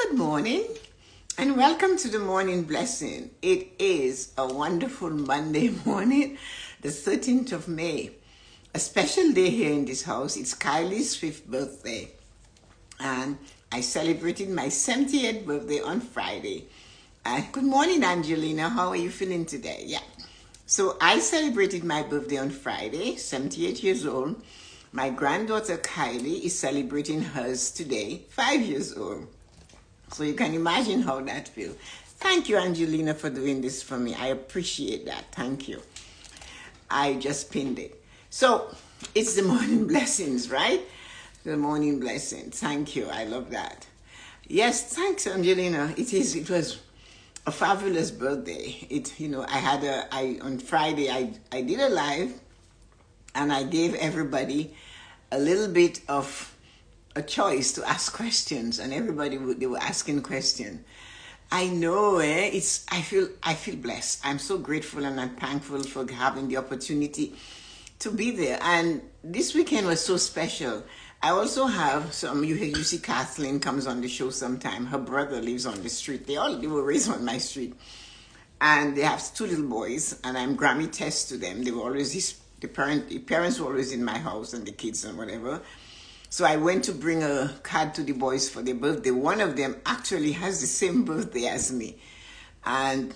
Good morning and welcome to the morning blessing. It is a wonderful Monday morning, the 13th of May. A special day here in this house. It's Kylie's 5th birthday and I celebrated my 78th birthday on Friday. Good morning, Angelina. How are you feeling today? Yeah. So I celebrated my birthday on Friday, 78 years old. My granddaughter Kylie is celebrating hers today, 5 years old. So you can imagine how that feels. Thank you, Angelina, for doing this for me. I appreciate that. Thank you. I just pinned it. So it's the morning blessings, right? The morning blessings. Thank you. I love that. Yes, thanks, Angelina. It was a fabulous birthday. On Friday I did a live and I gave everybody a little bit of a choice to ask questions, and they were asking questions. I know, I feel blessed. I'm so grateful and I'm thankful for having the opportunity to be there. And this weekend was so special. I also have you see Kathleen comes on the show sometime. Her brother lives on the street. They were raised on my street. And they have 2 little boys, and I'm Grammy test to them. They were always the parents were always in my house, and the kids and whatever. So I went to bring a card to the boys for their birthday. One of them actually has the same birthday as me. And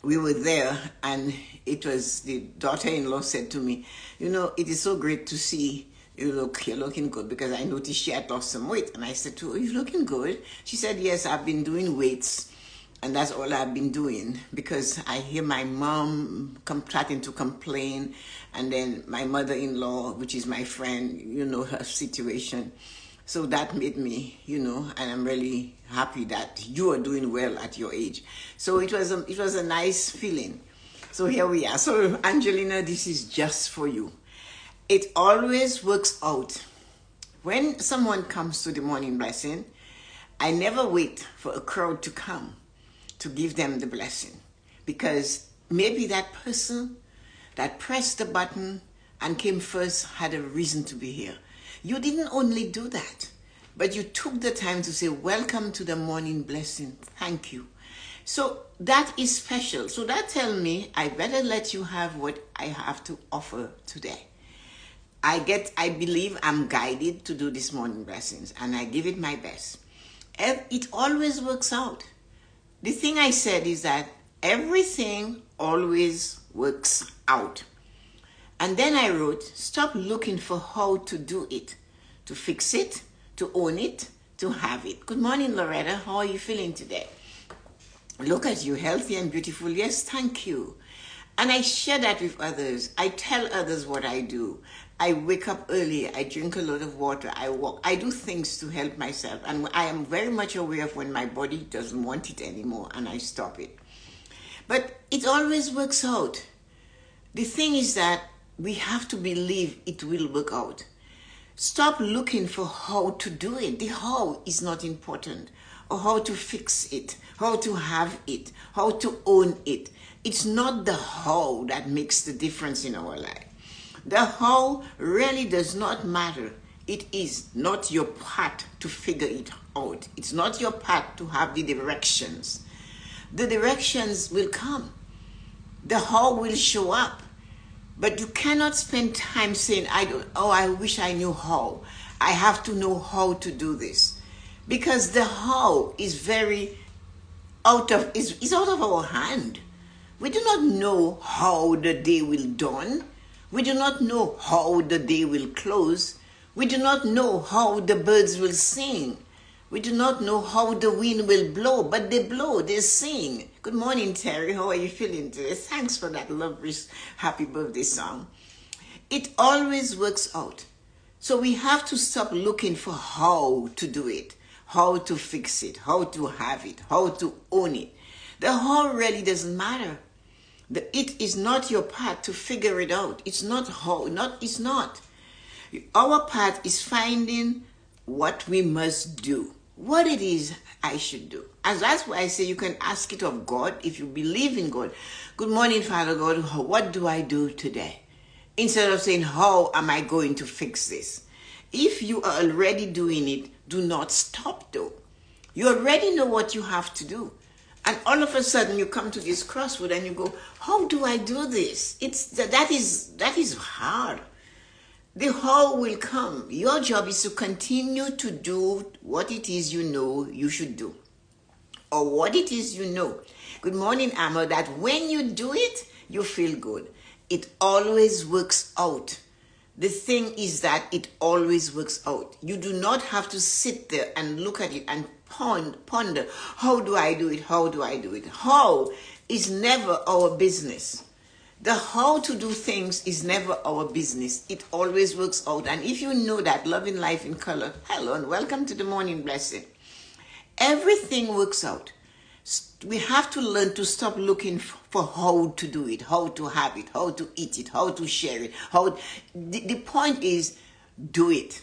we were there, and it was the daughter-in-law said to me, it is so great to see you're looking good, because I noticed she had lost some weight. And I said to her, "You're looking good?" She said, "Yes, I've been doing weights. And that's all I've been doing, because I hear my mom starting to complain, and then my mother-in-law, which is my friend, her situation. So that made me, and I'm really happy that you are doing well at your age." So it was a nice feeling. So here we are. So Angelina, this is just for you. It always works out. When someone comes to the morning blessing, I never wait for a crowd to come to give them the blessing, because maybe that person that pressed the button and came first had a reason to be here. You didn't only do that, but you took the time to say, "Welcome to the morning blessing. Thank you." So that is special. So that tells me I better let you have what I have to offer today. I believe I'm guided to do this morning blessings, and I give it my best. It always works out. The thing I said is that everything always works out. And then I wrote, stop looking for how to do it, to fix it, to own it, to have it. Good morning, Loretta. How are you feeling today? Look at you, healthy and beautiful. Yes, thank you. And I share that with others. I tell others what I do. I wake up early. I drink a lot of water. I walk. I do things to help myself. And I am very much aware of when my body doesn't want it anymore, and I stop it. But it always works out. The thing is that we have to believe it will work out. Stop looking for how to do it. The how is not important. Or how to fix it, how to have it, how to own it. It's not the how that makes the difference in our life. The how really does not matter. It is not your part to figure it out. It's not your part to have the directions. The directions will come. The how will show up. But you cannot spend time saying, I wish I knew how. I have to know how to do this. Because the how is very out of our hand. We do not know how the day will dawn. We do not know how the day will close. We do not know how the birds will sing. We do not know how the wind will blow, but they blow, they sing. Good morning, Terry. How are you feeling today? Thanks for that lovely happy birthday song. It always works out. So we have to stop looking for how to do it, how to fix it, how to have it, how to own it. The how really doesn't matter. It is not your part to figure it out. It's not how, it's not. Our part is finding what we must do, what it is I should do. And that's why I say you can ask it of God if you believe in God. Good morning, Father God. What do I do today? Instead of saying, how am I going to fix this? If you are already doing it, do not stop though. You already know what you have to do. And all of a sudden you come to this crossroad and you go, how do I do this? That is hard. The how will come. Your job is to continue to do what it is you know you should do. Or what it is you know. Good morning, Amor, that when you do it, you feel good. It always works out. The thing is that it always works out. You do not have to sit there and look at it and ponder, how do I do it? How do I do it? How is never our business. The how to do things is never our business. It always works out. And if you know that, loving life in color, hello and welcome to the morning blessing. Everything works out. We have to learn to stop looking for how to do it, how to have it, how to eat it, how to share it. The point is, do it.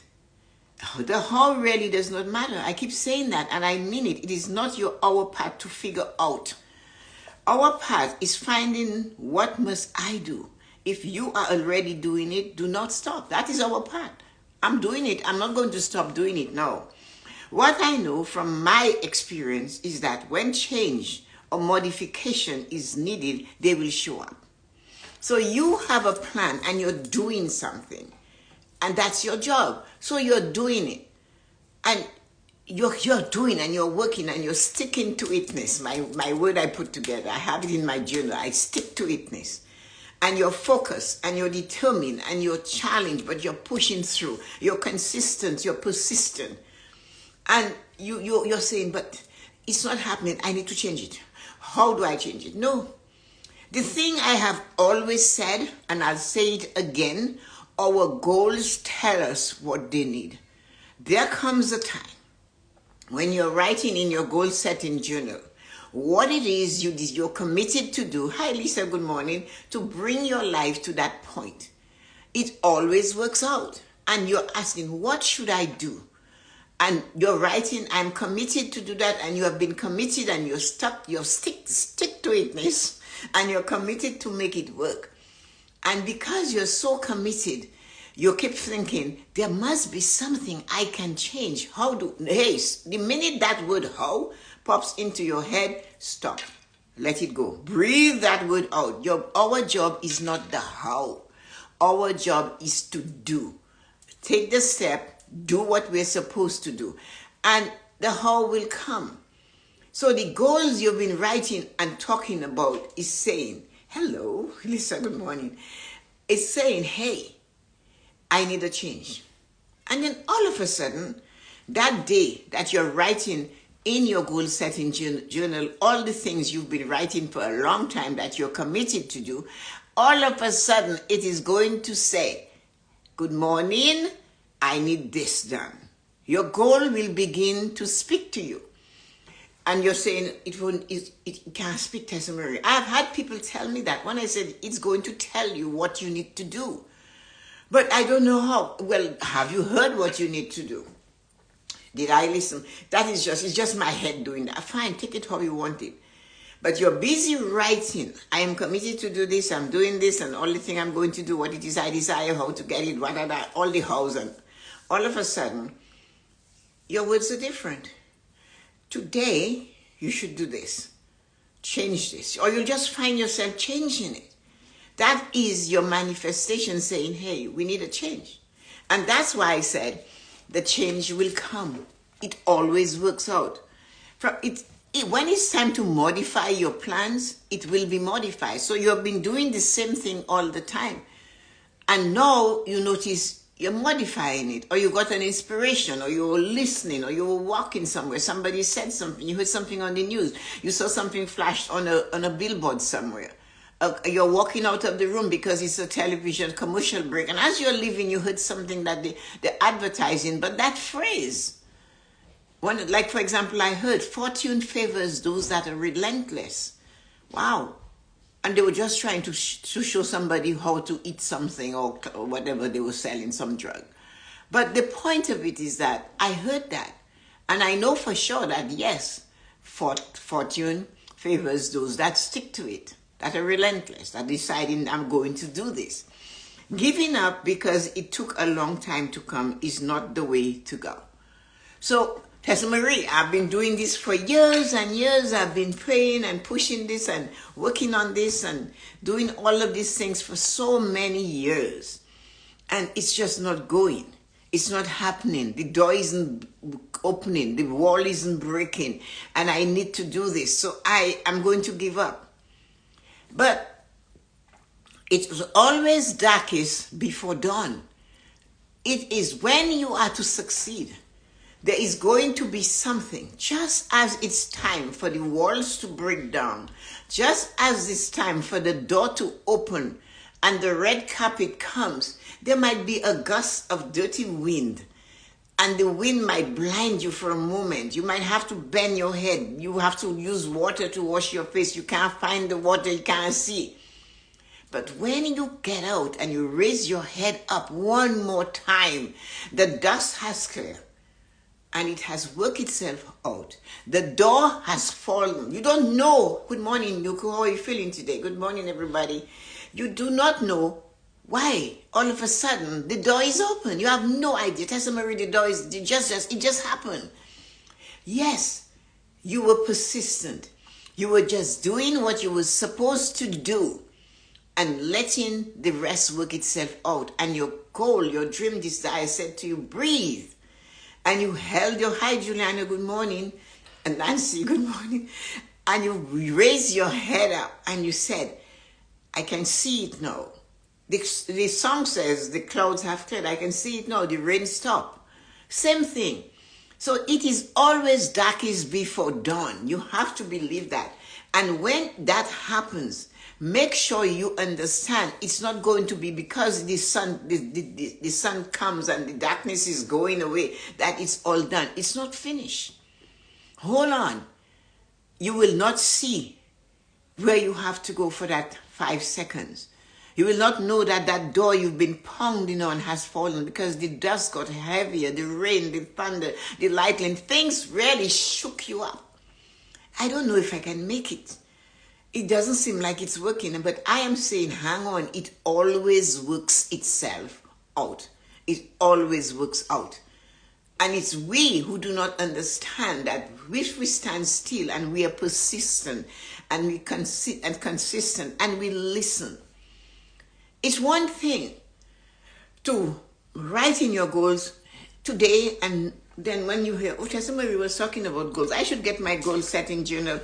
The how really does not matter. I keep saying that and I mean it. It is not our part to figure out. Our part is finding what must I do. If you are already doing it, do not stop. That is our part. I'm doing it. I'm not going to stop doing it. No. What I know from my experience is that when change or modification is needed, they will show up. So you have a plan and you're doing something. And that's your job. So you're doing it. And you're doing and you're working and you're sticking to itness. My word I put together. I have it in my journal. I stick to itness. And you're focused and you're determined and you're challenged, but you're pushing through. You're consistent. You're persistent. And you're saying, but it's not happening. I need to change it. How do I change it? No. The thing I have always said, and I'll say it again, our goals tell us what they need. There comes a time when you're writing in your goal setting journal what it is you're committed to do. Hi, Lisa, good morning. To bring your life to that point. It always works out. And you're asking, what should I do? And you're writing, I'm committed to do that, and you have been committed and you're stuck, you're stick to itness, and you're committed to make it work. And because you're so committed, you keep thinking, there must be something I can change. The minute that word how pops into your head, stop. Let it go. Breathe that word out. Our job is not the how. Our job is to do. Take the step. Do what we're supposed to do. And the how will come. So the goals you've been writing and talking about is saying, hello, Lisa, good morning. It's saying, hey, I need a change. And then all of a sudden, that day that you're writing in your goal setting journal, all the things you've been writing for a long time that you're committed to do, all of a sudden it is going to say, good morning, I need this done. Your goal will begin to speak to you. And you're saying, it can't speak, Tessa-Marie. I've had people tell me that when I said, it's going to tell you what you need to do. But I don't know how. Well, have you heard what you need to do? Did I listen? It's just my head doing that. Fine, take it how you want it. But you're busy writing. I am committed to do this, I'm doing this, and all the thing I'm going to do, what it is I desire, how to get it, all the hows, and all of a sudden, your words are different. Today, you should do this. Change this. Or you'll just find yourself changing it. That is your manifestation saying, hey, we need a change. And that's why I said, the change will come. It always works out. When it's time to modify your plans, it will be modified. So you have been doing the same thing all the time. And now you notice you're modifying it, or you got an inspiration, or you were listening, or you were walking somewhere. Somebody said something. You heard something on the news. You saw something flashed on a billboard somewhere. You're walking out of the room because it's a television commercial break. And as you're leaving, you heard something that they're advertising. But that phrase, like for example, I heard, fortune favors those that are relentless. Wow. And they were just trying to show somebody how to eat something or whatever they were selling, some drug. But the point of it is that I heard that. And I know for sure that, yes, fortune favors those that stick to it, that are relentless, that deciding I'm going to do this. Giving up because it took a long time to come is not the way to go. So Tessa-Marie, I've been doing this for years and years. I've been praying and pushing this and working on this and doing all of these things for so many years. And it's just not going. It's not happening. The door isn't opening. The wall isn't breaking. And I need to do this. So I am going to give up. But it was always darkest before dawn. It is when you are to succeed. There is going to be something, just as it's time for the walls to break down, just as it's time for the door to open and the red carpet comes, there might be a gust of dirty wind, and the wind might blind you for a moment. You might have to bend your head. You have to use water to wash your face. You can't find the water, you can't see. But when you get out and you raise your head up one more time, the dust has cleared. And it has worked itself out. The door has fallen. You don't know. Good morning, Yuko. How are you feeling today? Good morning, everybody. You do not know why all of a sudden the door is open. You have no idea. Tessa-Marie, the door is it just happened. Yes, you were persistent. You were just doing what you were supposed to do and letting the rest work itself out. And your goal, your dream, desire said to you, breathe. And you held your, hi Juliana, good morning, and Nancy, good morning, and you raised your head up and you said, I can see it now. The song says the clouds have cleared. I can see it now, the rain stopped. Same thing. So it is always darkest before dawn. You have to believe that. And when that happens, make sure you understand it's not going to be because the sun comes and the darkness is going away that it's all done. It's not finished. Hold on. You will not see where you have to go for that 5 seconds. You will not know that that door you've been pounding on has fallen because the dust got heavier, the rain, the thunder, the lightning, things really shook you up. I don't know if I can make it. It doesn't seem like it's working, but I am saying, hang on, it always works itself out. It always works out. And it's we who do not understand that if we stand still and we are persistent and we consistent and we listen. It's one thing to write in your goals today, and then when you hear, oh, Tessa-Marie was talking about goals, I should get my goal setting journal.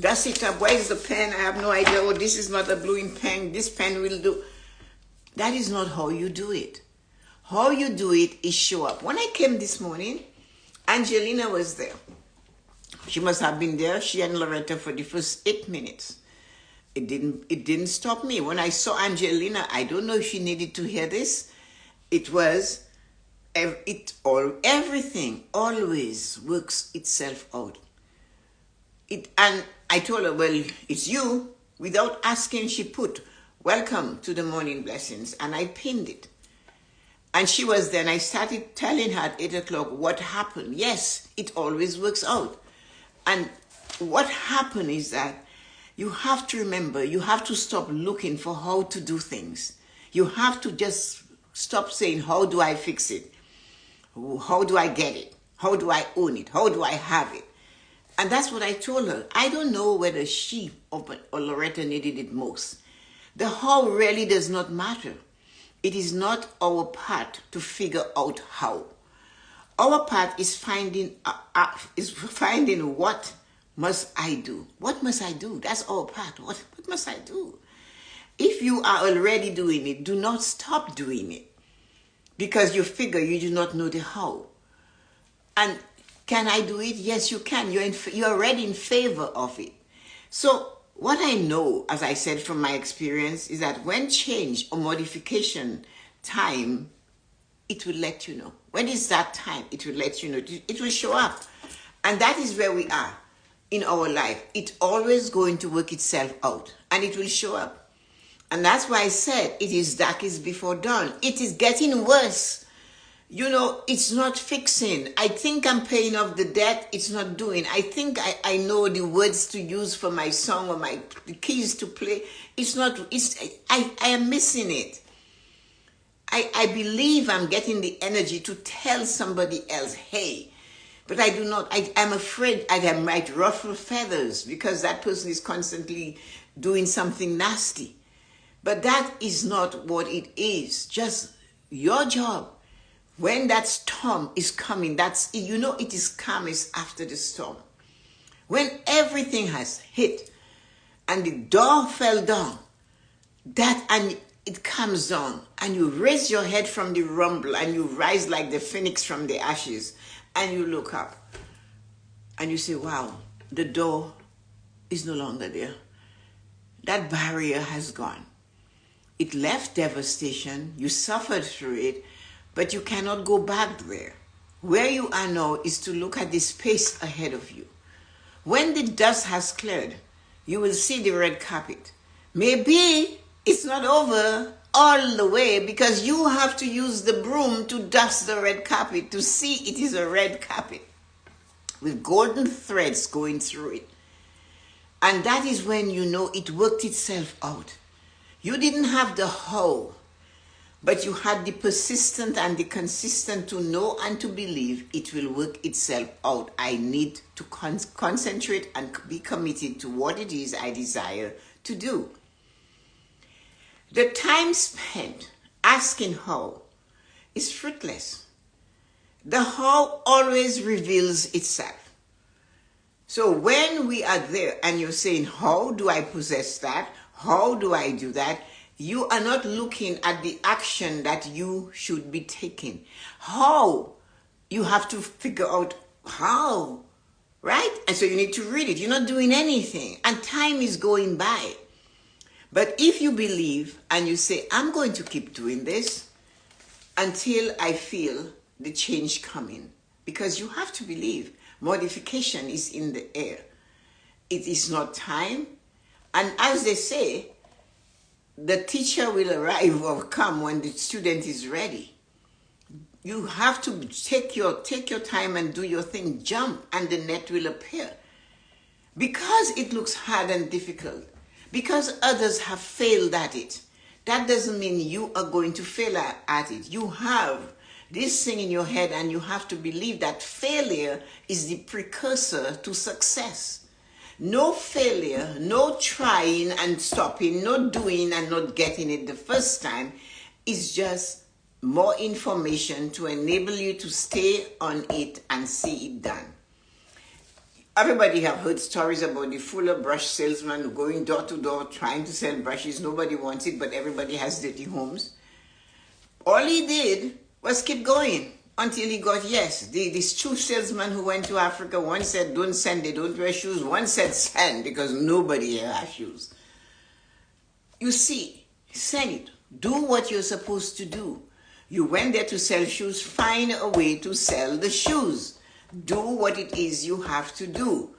Dust it up. Where is the pen? I have no idea. Oh, this is not a bluing pen. This pen will do. That is not how you do it. How you do it is show up. When I came this morning, Angelina was there. She must have been there, she and Loretta, for the first 8 minutes. It didn't stop me. When I saw Angelina, I don't know if she needed to hear this. It was, everything always works itself out. And I told her, well, it's you. Without asking, she put, welcome to the morning blessings. And I pinned it. And she was there, and I started telling her at 8 o'clock what happened. Yes, it always works out. And what happened is that you have to remember, you have to stop looking for how to do things. You have to just stop saying, how do I fix it? How do I get it? How do I own it? How do I have it? And that's what I told her. I don't know whether she or Loretta needed it most. The how really does not matter. It is not our part to figure out how. Our part is finding what must I do. What must I do? That's our part. What must I do? If you are already doing it, do not stop doing it. Because you figure you do not know the how. And can I do it? Yes, you can. You're already in favor of it. So what I know, as I said from my experience, is that when change or modification time, it will let you know. When it's that time, it will let you know. It will show up. And that is where we are in our life. It's always going to work itself out. And it will show up. And that's why I said it is darkest before dawn. It is getting worse. You know, it's not fixing. I think I'm paying off the debt. It's not doing. I think I know the words to use for my song or the keys to play. It's not, I am missing it. I believe I'm getting the energy to tell somebody else, hey, But I do not, I'm afraid I might ruffle feathers because that person is constantly doing something nasty. But that is not what it is. Just your job. When that storm is coming, it is calmest after the storm. When everything has hit and the door fell down, and it comes down, and you raise your head from the rumble, and you rise like the phoenix from the ashes, and you look up, and you say, wow, the door is no longer there. That barrier has gone. It left devastation, you suffered through it, but you cannot go back there. Where you are now is to look at the space ahead of you. When the dust has cleared, you will see the red carpet. Maybe it's not over all the way because you have to use the broom to dust the red carpet to see it is a red carpet with golden threads going through it. And that is when you know it worked itself out. You didn't have the how, but you had the persistent and the consistent to know and to believe it will work itself out. I need to concentrate and be committed to what it is I desire to do. The time spent asking how is fruitless. The how always reveals itself. So when we are there and you're saying, how do I possess that? How do I do that? You are not looking at the action that you should be taking. How? You have to figure out how, right? And so you need to read it. You're not doing anything and time is going by. But if you believe and you say, I'm going to keep doing this until I feel the change coming, because you have to believe modification is in the air. It is not time. And as they say, the teacher will arrive or come when the student is ready. You have to take your time and do your thing, jump, and the net will appear. Because it looks hard and difficult, because others have failed at it, that doesn't mean you are going to fail at it. You have this thing in your head and you have to believe that failure is the precursor to success. No failure, no trying and stopping, no doing and not getting it the first time is just more information to enable you to stay on it and see it done. Everybody have heard stories about the Fuller brush salesman going door to door trying to sell brushes. Nobody wants it, but everybody has dirty homes. All he did was keep going until he got yes. This shoe salesman who went to Africa, one said, don't send, they don't wear shoes. One said, send, because nobody here has shoes. You see, send it. Do what you're supposed to do. You went there to sell shoes, find a way to sell the shoes. Do what it is you have to do.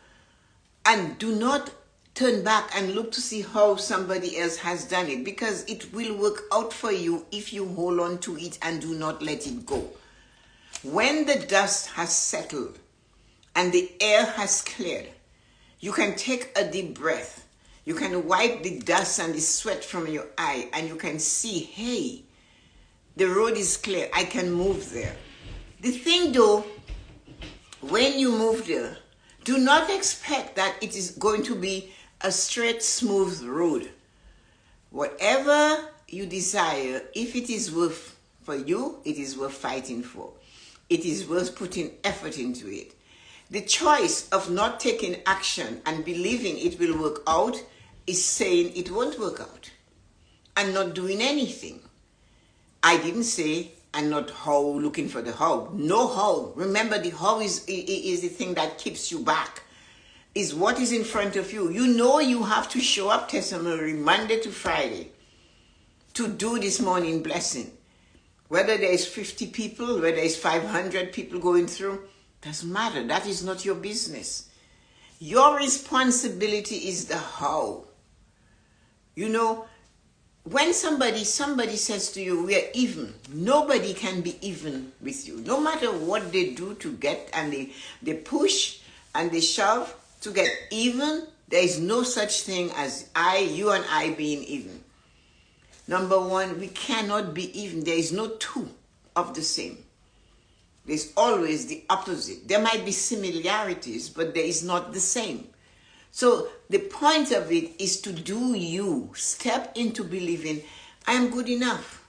And do not turn back and look to see how somebody else has done it, because it will work out for you if you hold on to it and do not let it go. When the dust has settled and the air has cleared, you can take a deep breath. You can wipe the dust and the sweat from your eye and you can see, hey, the road is clear. I can move there. The thing though, when you move there, do not expect that it is going to be a straight, smooth road. Whatever you desire, if it is worth for you, it is worth fighting for. It is worth putting effort into it. The choice of not taking action and believing it will work out is saying it won't work out and not doing anything. I didn't say and not how, looking for the how. No how. Remember, the how is the thing that keeps you back. Is what is in front of you. You know you have to show up, Tessa-Marie, Monday to Friday to do this morning blessing. Whether there is 50 people, whether there is 500 people going through, doesn't matter. That is not your business. Your responsibility is the how. You know, when somebody says to you, we are even, nobody can be even with you. No matter what they do to get, and they push and they shove to get even, there is no such thing as you and I being even. Number one, we cannot be even. There is no two of the same. There's always the opposite. There might be similarities, but there is not the same. So the point of it is to do you. Step into believing, I am good enough.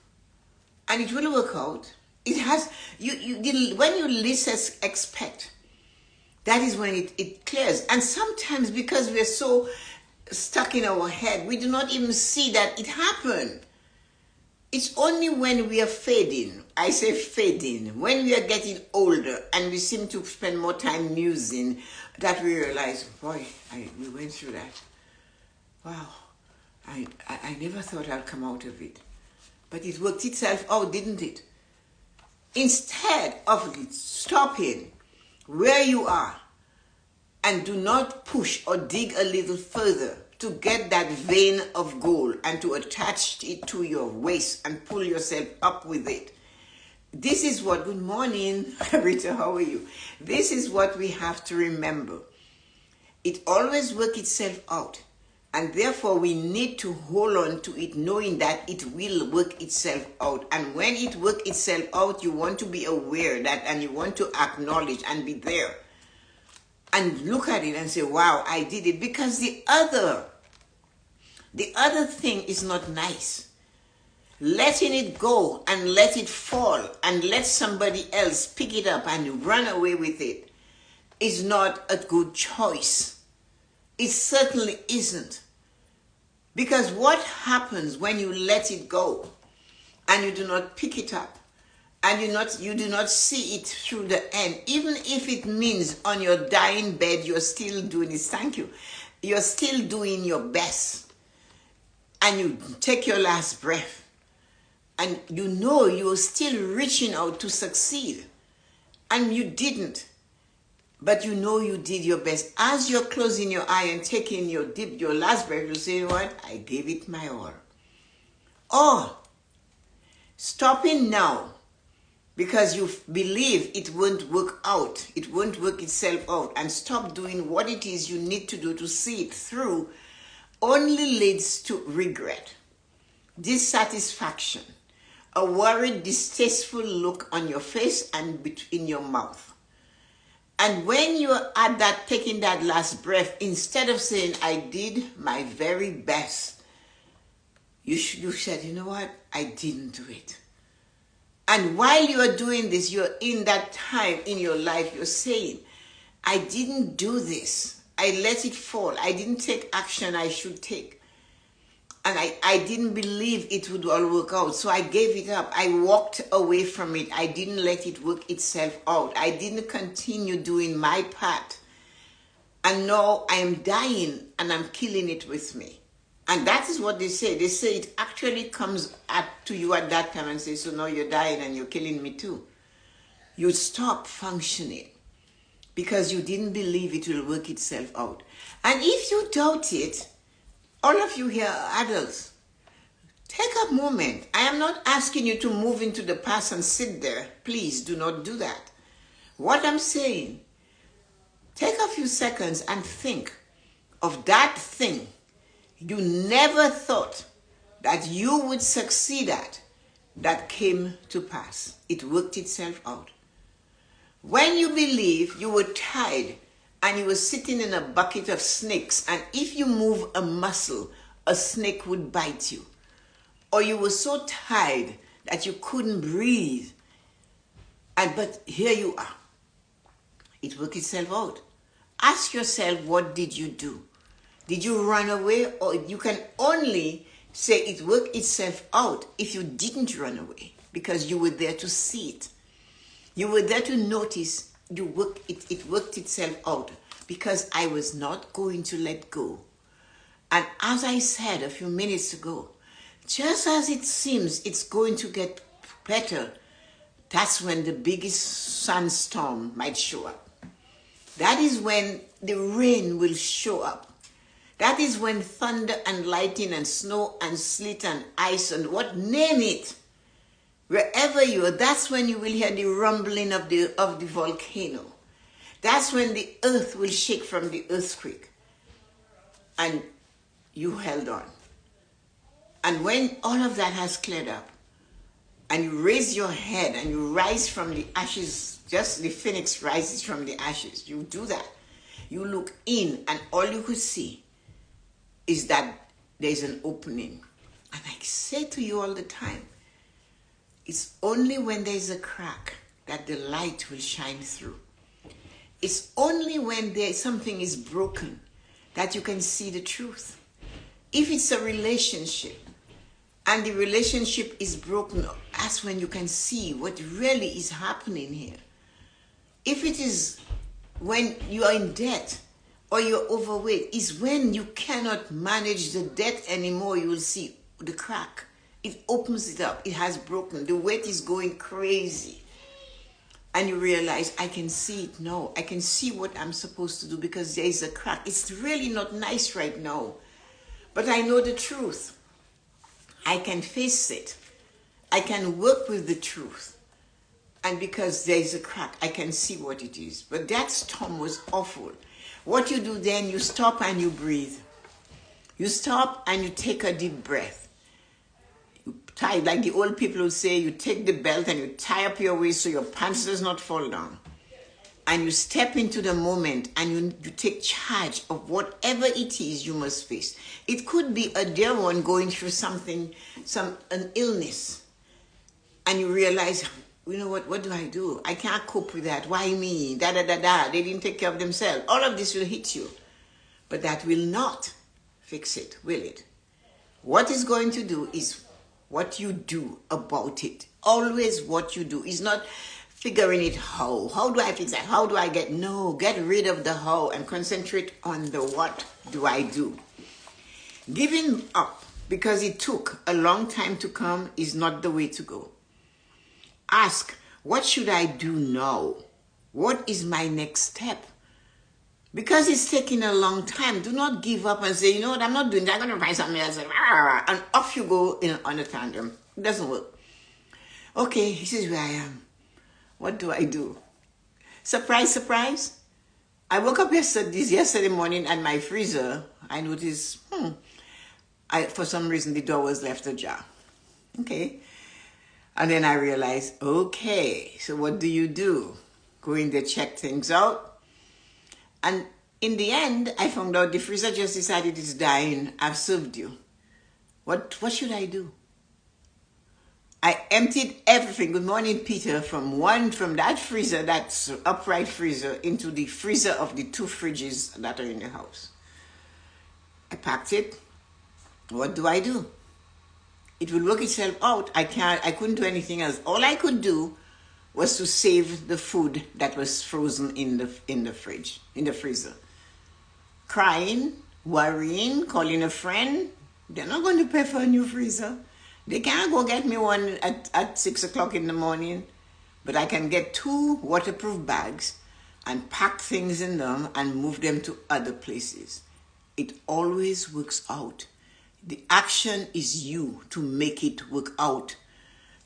And it will work out. It has, when you least expect, that is when it clears. And sometimes because we're so stuck in our head, we do not even see that it happened. It's only when we are fading, I say fading, when we are getting older and we seem to spend more time musing, that we realize, boy, we went through that. Wow, I never thought I'd come out of it. But it worked itself out, didn't it? Instead of stopping where you are and do not push or dig a little further to get that vein of gold and to attach it to your waist and pull yourself up with it. This is what, good morning, Rita, how are you? This is what we have to remember. It always works itself out. And therefore, we need to hold on to it, knowing that it will work itself out. And when it works itself out, you want to be aware that, and you want to acknowledge and be there. And look at it and say, wow, I did it. Because the other thing is not nice. Letting it go and let it fall and let somebody else pick it up and run away with it is not a good choice. It certainly isn't. Because what happens when you let it go and you do not pick it up and you do not see it through the end, even if it means on your dying bed you're still doing this, thank you, you're still doing your best, and you take your last breath and you know you're still reaching out to succeed and you didn't, but you know you did your best. As you're closing your eye and taking your last breath, you say, what? I gave it my all. Or stopping now because you believe it won't work out, it won't work itself out, and stop doing what it is you need to do to see it through only leads to regret, dissatisfaction, a worried, distasteful look on your face and in your mouth. And when you're at that, taking that last breath, instead of saying, I did my very best, you said, you know what? I didn't do it. And while you are doing this, you're in that time in your life, you're saying, I didn't do this. I let it fall. I didn't take action I should take. And I didn't believe it would all work out. So I gave it up. I walked away from it. I didn't let it work itself out. I didn't continue doing my part. And now I am dying and I'm killing it with me. And that is what they say. They say it actually comes to you at that time and say, so now you're dying and you're killing me too. You stop functioning because you didn't believe it will work itself out. And if you doubt it, all of you here are adults. Take a moment. I am not asking you to move into the past and sit there. Please do not do that. What I'm saying, take a few seconds and think of that thing you never thought that you would succeed at that came to pass. It worked itself out. When you believe you were tired and you were sitting in a bucket of snakes, and if you move a muscle, a snake would bite you. Or you were so tired that you couldn't breathe. But here you are. It worked itself out. Ask yourself, what did you do? Did you run away? Or you can only say it worked itself out if you didn't run away, because you were there to see it. You were there to notice it worked itself out, because I was not going to let go. And as I said a few minutes ago, just as it seems it's going to get better, that's when the biggest sandstorm might show up. That is when the rain will show up. That is when thunder and lightning and snow and sleet and ice and what, name it. Wherever you are, that's when you will hear the rumbling of the volcano. That's when the earth will shake from the earthquake. And you held on. And when all of that has cleared up, and you raise your head and you rise from the ashes, just the phoenix rises from the ashes. You do that. You look in and all you could see is that there's an opening. And I say to you all the time, it's only when there's a crack that the light will shine through. It's only when something is broken that you can see the truth. If it's a relationship and the relationship is broken, that's when you can see what really is happening here. If it is when you are in debt or you're overweight, is when you cannot manage the debt anymore, you will see the crack. It opens it up. It has broken. The weight is going crazy. And you realize, I can see it now. I can see what I'm supposed to do because there is a crack. It's really not nice right now. But I know the truth. I can face it. I can work with the truth. And because there is a crack, I can see what it is. But that storm was awful. What you do then, you stop and you breathe. You stop and you take a deep breath. You tie, like the old people would say, you take the belt and you tie up your waist so your pants does not fall down. And you step into the moment and you take charge of whatever it is you must face. It could be a dear one going through something, an illness. And you realize, you know what do I do? I can't cope with that. Why me? They didn't take care of themselves. All of this will hit you. But that will not fix it, will it? What it's going to do is what you do about it. Always what you do. Is not figuring it how. How do I fix that? How do I get rid of the how and concentrate on the what do I do. Giving up because it took a long time to come is not the way to go. Ask, what should I do now? What is my next step? Because it's taking a long time, do not give up and say, you know what, I'm not doing that, I'm going to find something else. And off you go on a tantrum. It doesn't work. Okay, this is where I am. What do I do? Surprise, surprise. I woke up yesterday morning and my freezer, I noticed, for some reason the door was left ajar. Okay. And then I realized, okay, so what do you do? Go in there, check things out. And in the end, I found out the freezer just decided it's dying. I've served you. What should I do? I emptied everything. Good morning, Peter. From that freezer, that's upright freezer, into the freezer of the 2 fridges that are in the house. I packed it. What do I do? It will work itself out. I couldn't do anything else. All I could do was to save the food that was frozen in the freezer. Crying, worrying, calling a friend. They're not going to pay for a new freezer. They can't go get me one at 6 o'clock in the morning. But I can get 2 waterproof bags and pack things in them and move them to other places. It always works out. The action is you to make it work out.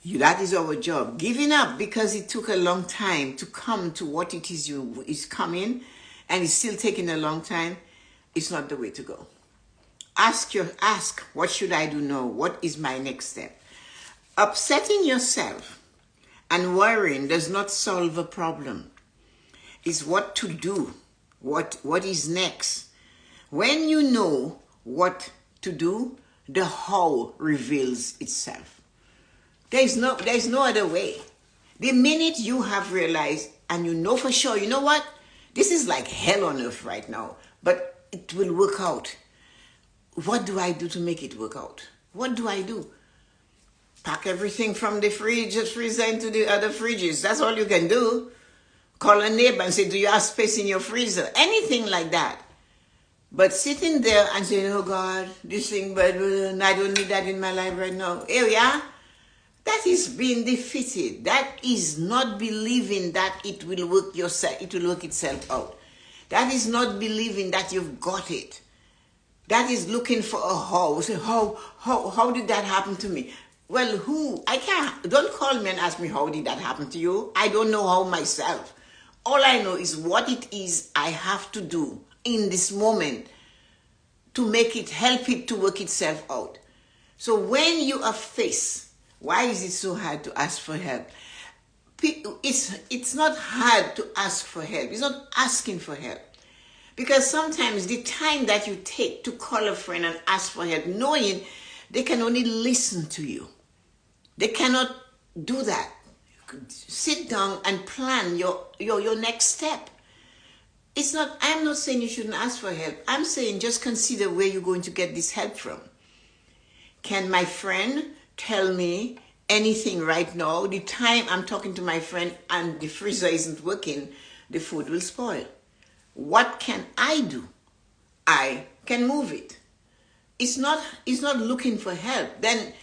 That is our job. Giving up because it took a long time to come to what it is coming, and it's still taking a long time, it's not the way to go. Ask, what should I do now? What is my next step? Upsetting yourself and worrying does not solve a problem. It's what to do, what is next. When you know what to do, the how reveals itself. There's no other way. The minute you have realized and you know for sure, you know what? This is like hell on earth right now, but it will work out. What do I do to make it work out? What do I do? Pack everything from the freezer into the other fridges. That's all you can do. Call a neighbor and say, do you have space in your freezer? Anything like that. But sitting there and saying, oh God, this thing, but I don't need that in my life right now. Here we are. That is being defeated. That is not believing that it will work itself out. That is not believing that you've got it. That is looking for a how. Say, how did that happen to me? Well, don't call me and ask me how did that happen to you. I don't know how myself. All I know is what it is I have to do in this moment to help it to work itself out. So when you are faced Why is it so hard to ask for help? It's not hard to ask for help. It's not asking for help. Because sometimes the time that you take to call a friend and ask for help, knowing they can only listen to you, they cannot do that. Sit down and plan your next step. I'm not saying you shouldn't ask for help. I'm saying just consider where you're going to get this help from. Can my friend tell me anything right now? The time I'm talking to my friend and the freezer isn't working, the food will spoil. What can I do? I can move it. It's not looking for help. Then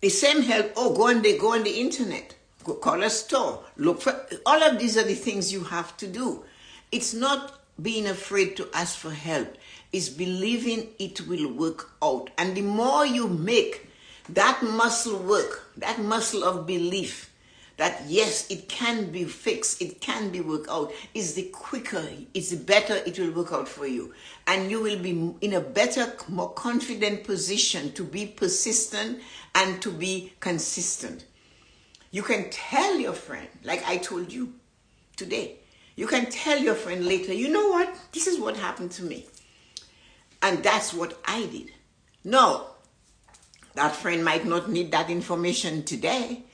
the same help, go on the internet, go call a store, look for, all of these are the things you have to do. It's not being afraid to ask for help. It's believing it will work out. And the more you make that muscle work, that muscle of belief, that yes, it can be fixed, it can be worked out, is the quicker, it's the better it will work out for you. And you will be in a better, more confident position to be persistent and to be consistent. You can tell your friend, like I told you today, you can tell your friend later, you know what, this is what happened to me. And that's what I did. No, that friend might not need that information today,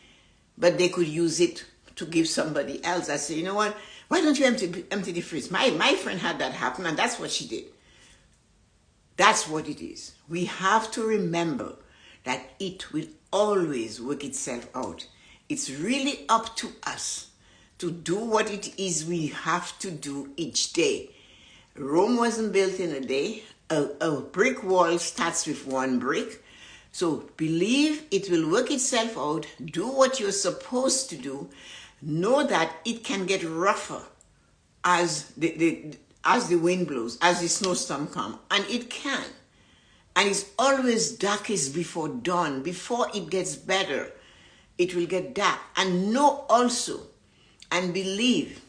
but they could use it to give somebody else. I say, you know what? Why don't you empty the fridge? My friend had that happen, and that's what she did. That's what it is. We have to remember that it will always work itself out. It's really up to us to do what it is we have to do each day. Rome wasn't built in a day. A brick wall starts with one brick. So believe it will work itself out. Do what you're supposed to do. Know that it can get rougher as the wind blows, as the snowstorm comes. And it can. And it's always darkest before dawn. Before it gets better, it will get dark. And know also and believe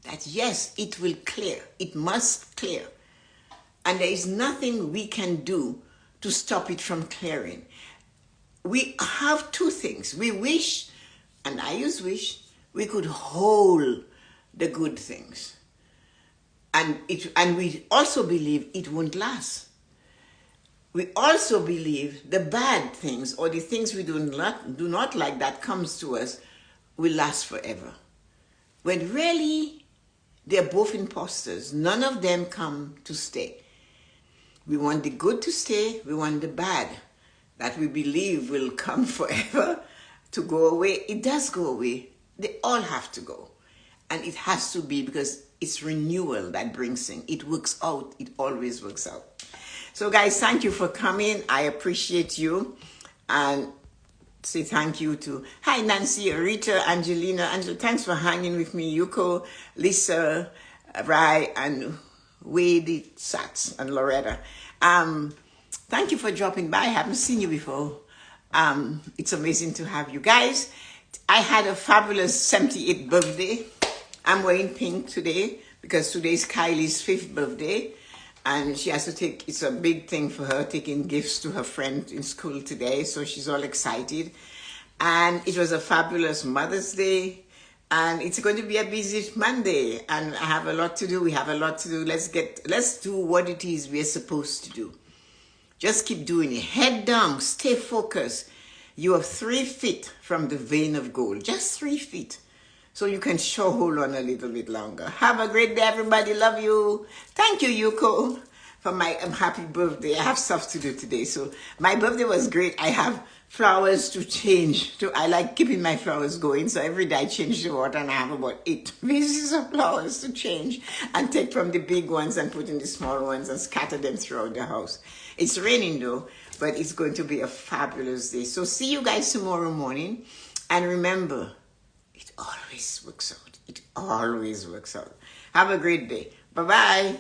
that yes, it will clear. It must clear. And there is nothing we can do to stop it from clearing. We have two things. We wish, and I use wish, we could hold the good things. And we also believe it won't last. We also believe the bad things or the things we do not like that comes to us will last forever. When really, they're both imposters. None of them come to stay. We want the good to stay. We want the bad that we believe will come forever to go away. It does go away. They all have to go. And it has to be because it's renewal that brings things. It works out. It always works out. So guys, thank you for coming. I appreciate you. And say thank you to, hi Nancy, Rita, Angelina. Angela, thanks for hanging with me. Yuko, Lisa, Rai, and Wade, Sats, and Loretta. Thank you for dropping by. I haven't seen you before. It's amazing to have you guys. I had a fabulous 78th birthday. I'm wearing pink today because today is Kylie's 5th birthday. And she has to take, it's a big thing for her, taking gifts to her friend in school today. So she's all excited. And it was a fabulous Mother's Day. And it's going to be a busy Monday. And I have a lot to do. We have a lot to do. Let's do what it is we're supposed to do. Just keep doing it. Head down. Stay focused. You are 3 feet from the vein of gold. Just 3 feet. So you can sure hold on a little bit longer. Have a great day, everybody. Love you. Thank you, Yuko, for my happy birthday. I have stuff to do today. So my birthday was great. I have flowers to change. I like keeping my flowers going. So every day I change the water and I have about 8 vases of flowers to change and take from the big ones and put in the small ones and scatter them throughout the house. It's raining though, but it's going to be a fabulous day. So see you guys tomorrow morning. And remember, it always works out. It always works out. Have a great day. Bye-bye.